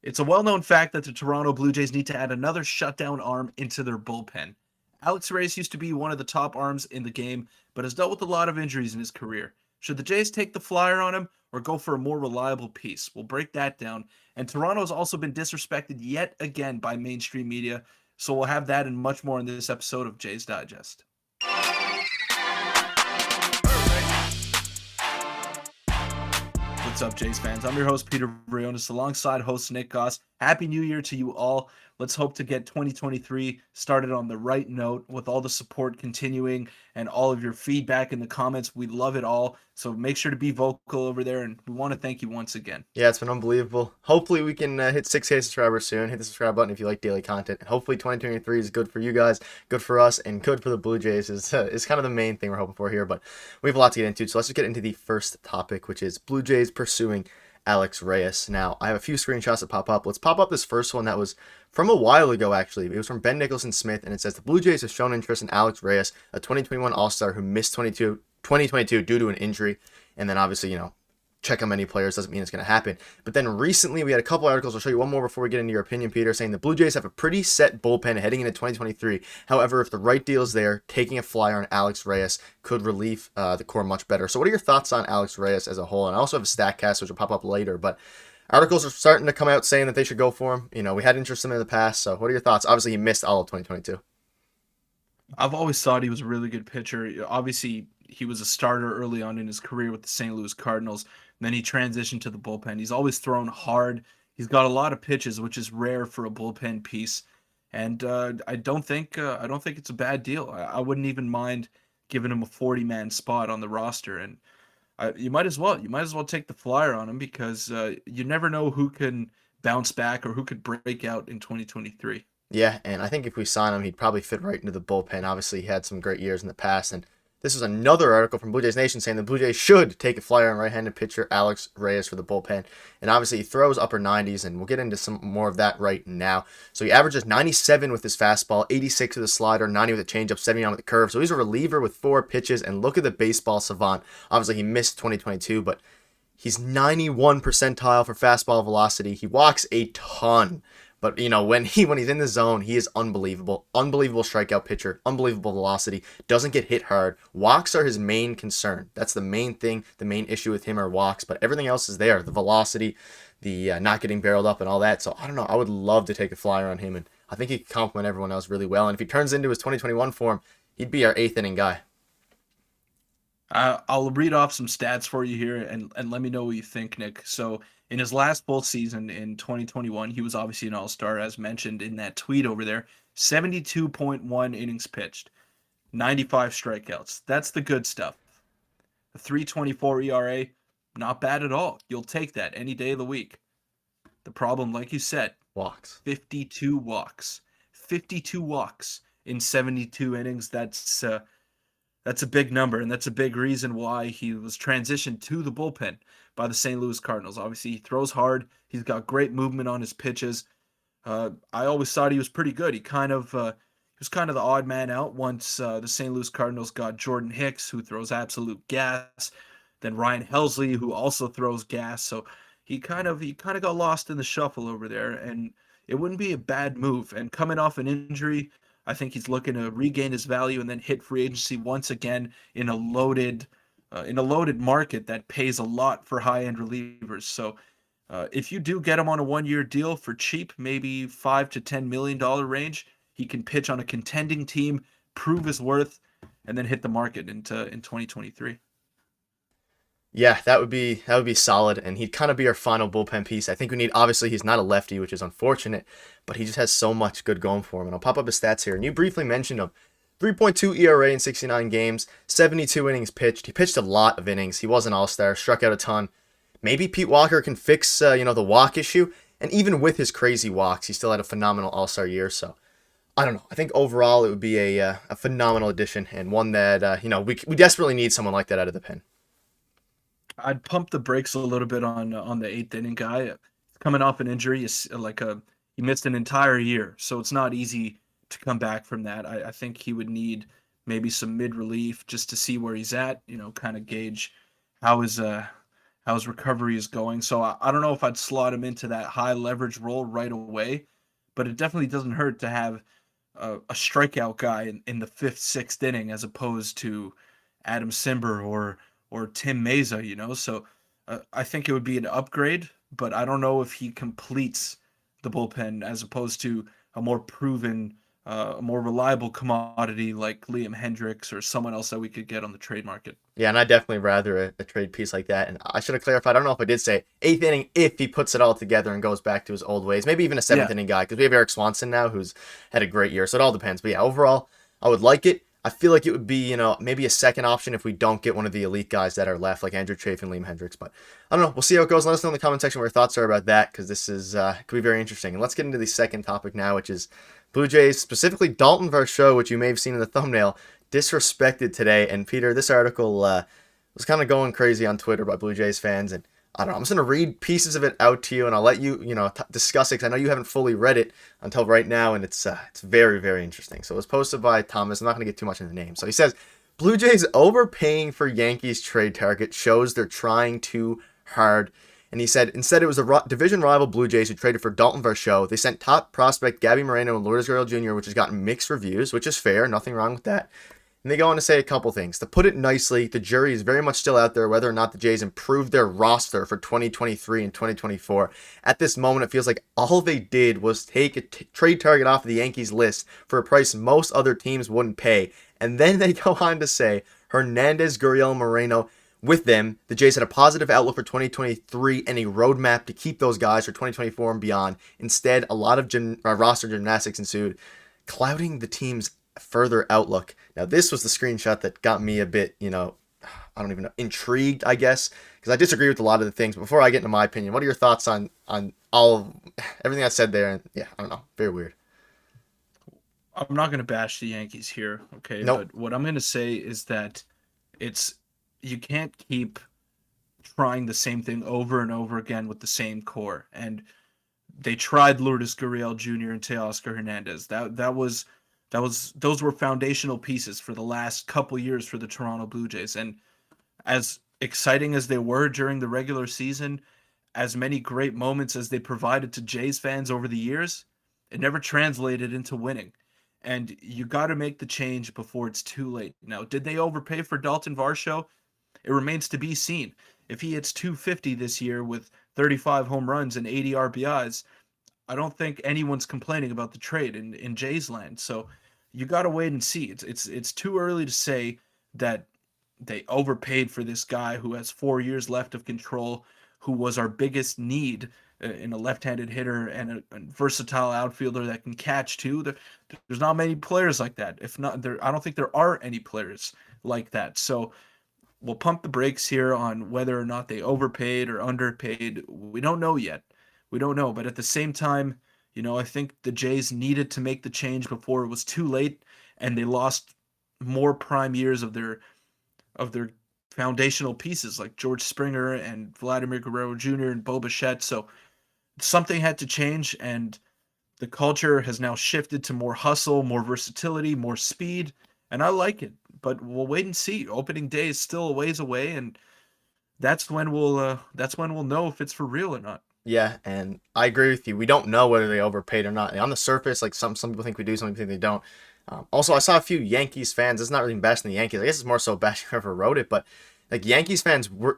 It's a well-known fact that the Toronto Blue Jays need to add another shutdown arm into their bullpen. Alex Reyes used to be one of the top arms in the game, but has dealt with a lot of injuries in his career. Should the Jays take the flyer on him or go for a more reliable piece? We'll break that down. And Toronto's also been disrespected yet again by mainstream media, so we'll have that and much more in this episode of Jays Digest. What's up, Jays fans? I'm your host, Peter Vryonis, alongside host Nick Gosse. Happy New Year to you all. Let's hope to get 2023 started on the right note with all the support continuing and all of your feedback in the comments. We love it all. So make sure to be vocal over there, and we want to thank you once again. Yeah, it's been unbelievable. Hopefully we can hit 6K subscribers soon. Hit the subscribe button if you like daily content. And hopefully 2023 is good for you guys, good for us, and good for the Blue Jays is kind of the main thing we're hoping for here. But we have a lot to get into, so let's just get into the first topic, which is Blue Jays pursuing Alex Reyes. Now, I have a few screenshots that pop up. Let's pop up this first one that was from a while ago, actually. It was from Ben Nicholson Smith, and it says, the Blue Jays have shown interest in Alex Reyes, a 2021 All-Star who missed 2022 due to an injury. And then obviously, check how many players doesn't mean it's going to happen. But then recently we had a couple articles. I'll show you one more before we get into your opinion, Peter, saying the Blue Jays have a pretty set bullpen heading into 2023. However, if the right deal is there, taking a flyer on Alex Reyes could relieve the core much better. So what are your thoughts on Alex Reyes as a whole? And I also have a StatCast, which will pop up later. But articles are starting to come out saying that they should go for him. We had interest in him in the past. So what are your thoughts? Obviously, he missed all of 2022. I've always thought he was a really good pitcher. Obviously, he was a starter early on in his career with the St. Louis Cardinals. Then he transitioned to the bullpen. He's always thrown hard. He's got a lot of pitches, which is rare for a bullpen piece. And I don't think it's a bad deal. I wouldn't even mind giving him a 40-man spot on the roster. And you might as well. You might as well take the flyer on him because you never know who can bounce back or who could break out in 2023. Yeah, and I think if we sign him, he'd probably fit right into the bullpen. Obviously, he had some great years in the past, and this is another article from Blue Jays Nation saying the Blue Jays should take a flyer on right-handed pitcher Alex Reyes for the bullpen. And obviously, he throws upper 90s, and we'll get into some more of that right now. So he averages 97 with his fastball, 86 with his slider, 90 with a changeup, 79 with the curve. So he's a reliever with 4 pitches, and look at the baseball savant. Obviously, he missed 2022, but he's 91 percentile for fastball velocity. He walks a ton. But, when he's in the zone, he is unbelievable. Unbelievable strikeout pitcher. Unbelievable velocity. Doesn't get hit hard. Walks are his main concern. That's the main thing. The main issue with him are walks. But everything else is there. The velocity, the not getting barreled up and all that. So, I don't know. I would love to take a flyer on him. And I think he could complement everyone else really well. And if he turns into his 2021 form, he'd be our 8th inning guy. I'll read off some stats for you here and let me know what you think, Nick. So in his last full season in 2021, he was obviously an all-star, as mentioned in that tweet over there. 72.1 innings pitched, 95 strikeouts. That's the good stuff. A 3.24 ERA, not bad at all. You'll take that any day of the week. The problem, like you said, Walks. 52 walks. 52 walks in 72 innings. That's a big number, and that's a big reason why he was transitioned to the bullpen by the St. Louis Cardinals. Obviously, he throws hard. He's got great movement on his pitches. I always thought he was pretty good. He was kind of the odd man out once the St. Louis Cardinals got Jordan Hicks, who throws absolute gas. Then Ryan Helsley, who also throws gas. So he kind of got lost in the shuffle over there, and it wouldn't be a bad move. And coming off an injury, I think he's looking to regain his value and then hit free agency once again in a loaded market that pays a lot for high-end relievers. So if you do get him on a 1-year deal for cheap, maybe $5 to $10 million range, he can pitch on a contending team, prove his worth, and then hit the market in 2023. Yeah, that would be solid, and he'd kind of be our final bullpen piece. I think we need, obviously, he's not a lefty, which is unfortunate, but he just has so much good going for him. And I'll pop up his stats here, and you briefly mentioned him. 3.2 ERA in 69 games, 72 innings pitched. He pitched a lot of innings. He was an all-star, struck out a ton. Maybe Pete Walker can fix, the walk issue, and even with his crazy walks, he still had a phenomenal all-star year. So I don't know. I think overall it would be a phenomenal addition and one that we desperately need someone like that out of the pen. I'd pump the brakes a little bit on the 8th inning guy. Coming off an injury, he missed an entire year, so it's not easy to come back from that. I think he would need maybe some mid relief just to see where he's at. Kind of gauge how his how his recovery is going. So I don't know if I'd slot him into that high leverage role right away, but it definitely doesn't hurt to have a strikeout guy in the fifth, sixth inning as opposed to Adam Simber or Tim Meza, you know. So I think it would be an upgrade, but I don't know if he completes the bullpen as opposed to a more proven, a more reliable commodity like Liam Hendricks or someone else that we could get on the trade market. Yeah, and I definitely rather a trade piece like that. And I should have clarified. I don't know if I did say eighth inning if he puts it all together and goes back to his old ways. Maybe even a seventh Yeah, inning guy because we have Eric Swanson now who's had a great year. So it all depends. But yeah, overall, I would like it. I feel like it would be, maybe a second option if we don't get one of the elite guys that are left, like Andrew Chafin and Liam Hendricks. But I don't know. We'll see how it goes. Let us know in the comment section what your thoughts are about that because this is could be very interesting. And let's get into the second topic now, which is Blue Jays, specifically Daulton Varsho, which you may have seen in the thumbnail, disrespected today. And Peter, this article was kind of going crazy on Twitter by Blue Jays fans, and I don't know. I'm just gonna read pieces of it out to you, and I'll let you, discuss it. Cause I know you haven't fully read it until right now, and it's very, very interesting. So it was posted by Thomas. I'm not gonna get too much into the name. So he says, Blue Jays overpaying for Yankees trade target shows they're trying too hard. And he said, instead, it was a division rival Blue Jays who traded for Daulton Varsho. They sent top prospect Gabby Moreno and Lourdes Gurriel Jr., which has gotten mixed reviews, which is fair. Nothing wrong with that. And they go on to say a couple things. To put it nicely, the jury is very much still out there whether or not the Jays improved their roster for 2023 and 2024. At this moment, it feels like all they did was take a trade target off of the Yankees list for a price most other teams wouldn't pay. And then they go on to say Hernandez, Gurriel, and Moreno. With them, the Jays had a positive outlook for 2023 and a roadmap to keep those guys for 2024 and beyond. Instead, a lot of roster gymnastics ensued, clouding the team's further outlook. Now, this was the screenshot that got me a bit, I don't even know, intrigued, I guess, because I disagree with a lot of the things. But before I get into my opinion, what are your thoughts on all of everything I said there? And yeah, I don't know, very weird. I'm not going to bash the Yankees here, okay? Nope. But what I'm going to say is that it's you can't keep trying the same thing over and over again with the same core. And they tried Lourdes Gurriel Jr. and Teoscar Hernandez. Those were foundational pieces for the last couple years for the Toronto Blue Jays. And as exciting as they were during the regular season, as many great moments as they provided to Jays fans over the years, it never translated into winning. And you got to make the change before it's too late. Now, did they overpay for Daulton Varsho? It remains to be seen. If he hits 250 this year with 35 home runs and 80 RBIs, I don't think anyone's complaining about the trade in Jays land. So you got to wait and see. It's too early to say that they overpaid for this guy who has 4 years left of control, who was our biggest need in a left-handed hitter and a versatile outfielder that can catch too. There's not many players like that. If not, I don't think there are any players like that. So we'll pump the brakes here on whether or not they overpaid or underpaid. We don't know yet. We don't know. But at the same time, I think the Jays needed to make the change before it was too late, and they lost more prime years of their foundational pieces like George Springer and Vladimir Guerrero Jr. and Bo Bichette. So something had to change, and the culture has now shifted to more hustle, more versatility, more speed, and I like it. But we'll wait and see. Opening day is still a ways away, and that's when we'll know if it's for real or not. Yeah, and I agree with you. We don't know whether they overpaid or not. And on the surface, like some people think we do, some people think they don't. Also, I saw a few Yankees fans. It's not really bashing the Yankees. I guess it's more so bashing whoever wrote it. But like Yankees fans were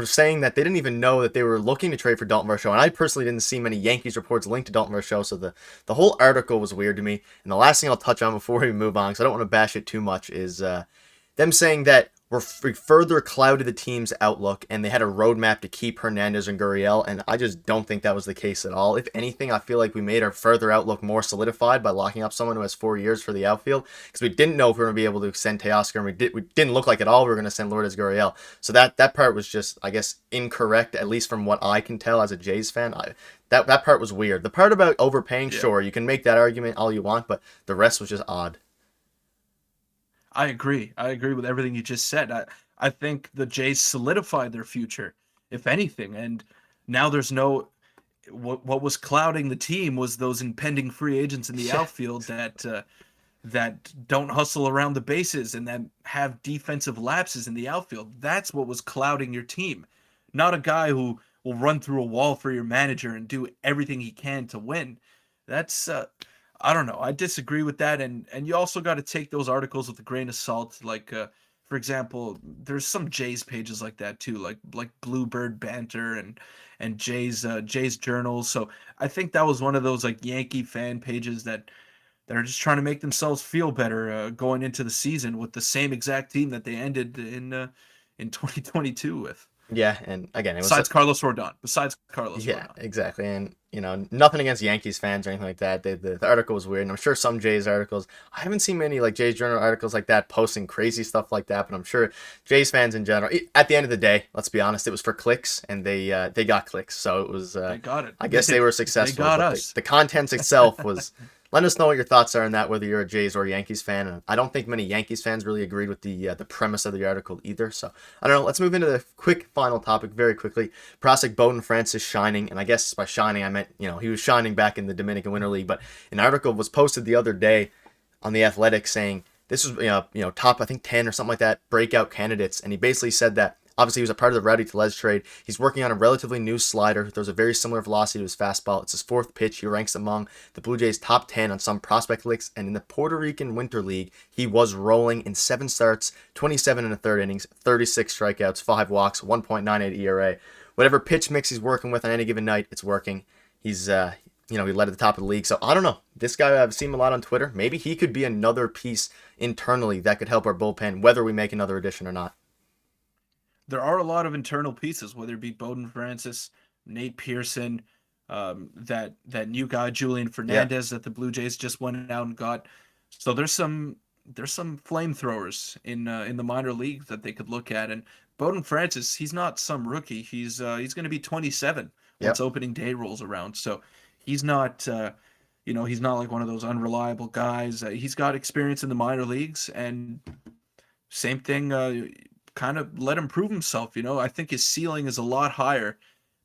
saying that they didn't even know that they were looking to trade for Daulton Varsho. And I personally didn't see many Yankees reports linked to Daulton Varsho. So the whole article was weird to me. And the last thing I'll touch on before we move on, because I don't want to bash it too much, is them saying that we further clouded the team's outlook and they had a roadmap to keep Hernandez and Gurriel, and I just don't think that was the case at all. If anything, I feel like we made our further outlook more solidified by locking up someone who has 4 years for the outfield, because we didn't know if we were going to be able to extend Teoscar, and we didn't look like at all we were going to send Lourdes Gurriel. So that part was just, I guess, incorrect, at least from what I can tell as a Jays fan. That part was weird. The part about overpaying, Yeah. sure, you can make that argument all you want, but the rest was just odd. I agree. I agree with everything you just said. I think the Jays solidified their future, if anything, and now there's no what was clouding the team was those impending free agents in the Yeah. outfield that don't hustle around the bases and that have defensive lapses in the outfield. That's what was clouding your team. not a guy who will run through a wall for your manager and do everything he can to win. That's I don't know. I disagree with that, and you also got to take those articles with a grain of salt. Like for example, there's some Jays pages like that too, like Bluebird Banter and Jays Journal. So I think that was one of those like Yankee fan pages that are just trying to make themselves feel better going into the season with the same exact team that they ended in 2022 with. Yeah, and again, it was Besides Carlos Rodon. Besides Carlos yeah, Rodon. exactly. And, nothing against Yankees fans or anything like that. The article was weird. And I'm sure some Jays articles, I haven't seen many like Jays Journal articles like that posting crazy stuff like that, but I'm sure Jays fans in general, at the end of the day, let's be honest, it was for clicks and they got clicks. So it was, They got it. I guess they were They successful, got but us. the content itself was. Let us know what your thoughts are on that, whether you're a Jays or a Yankees fan. And I don't think many Yankees fans really agreed with the premise of the article either. So I don't know. Let's move into the quick final topic very quickly. Prospect Bowden Francis shining, and I guess by shining I meant he was shining back in the Dominican Winter League. But an article was posted the other day on the Athletic saying this was top I think 10 or something like that breakout candidates, and he basically said that. Obviously, he was a part of the Rowdy Tellez trade. He's working on a relatively new slider. There's a very similar velocity to his fastball. It's his fourth pitch. He ranks among the Blue Jays' top 10 on some prospect lists. And in the Puerto Rican Winter League, he was rolling in 7 starts, 27 and a third innings, 36 strikeouts, 5 walks, 1.98 ERA. Whatever pitch mix he's working with on any given night, it's working. He's he led at the top of the league. So I don't know. This guy, I've seen him a lot on Twitter. Maybe he could be another piece internally that could help our bullpen, whether we make another addition or not. There are a lot of internal pieces, whether it be Bowden Francis, Nate Pearson, that new guy Julian Yeah. Fernandez that the Blue Jays just went out and got. So there's some flamethrowers in the minor leagues that they could look at. And Bowden Francis, he's not some rookie. He's going to be 27 once Yep. opening day rolls around. So he's not he's not like one of those unreliable guys. He's got experience in the minor leagues, and same thing. Kind of let him prove himself. I think his ceiling is a lot higher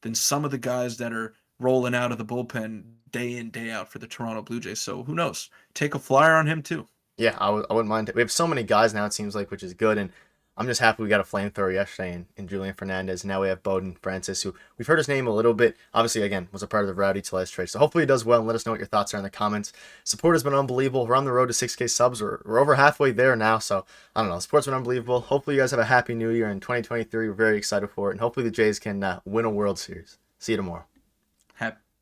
than some of the guys that are rolling out of the bullpen day in day out for the Toronto Blue Jays. So who knows? Take a flyer on him too. Yeah, I wouldn't mind. We have so many guys now, it seems like, which is good. And I'm just happy we got a flamethrower yesterday in Julian Fernandez. And now we have Bowden Francis, who we've heard his name a little bit. Obviously, again, was a part of the Rowdy Tellez trade. So hopefully he does well, and let us know what your thoughts are in the comments. Support has been unbelievable. We're on the road to 6K subs. We're over halfway there now. So I don't know. Support's been unbelievable. Hopefully you guys have a happy new year in 2023. We're very excited for it. And hopefully the Jays can win a World Series. See you tomorrow.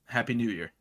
Happy New Year.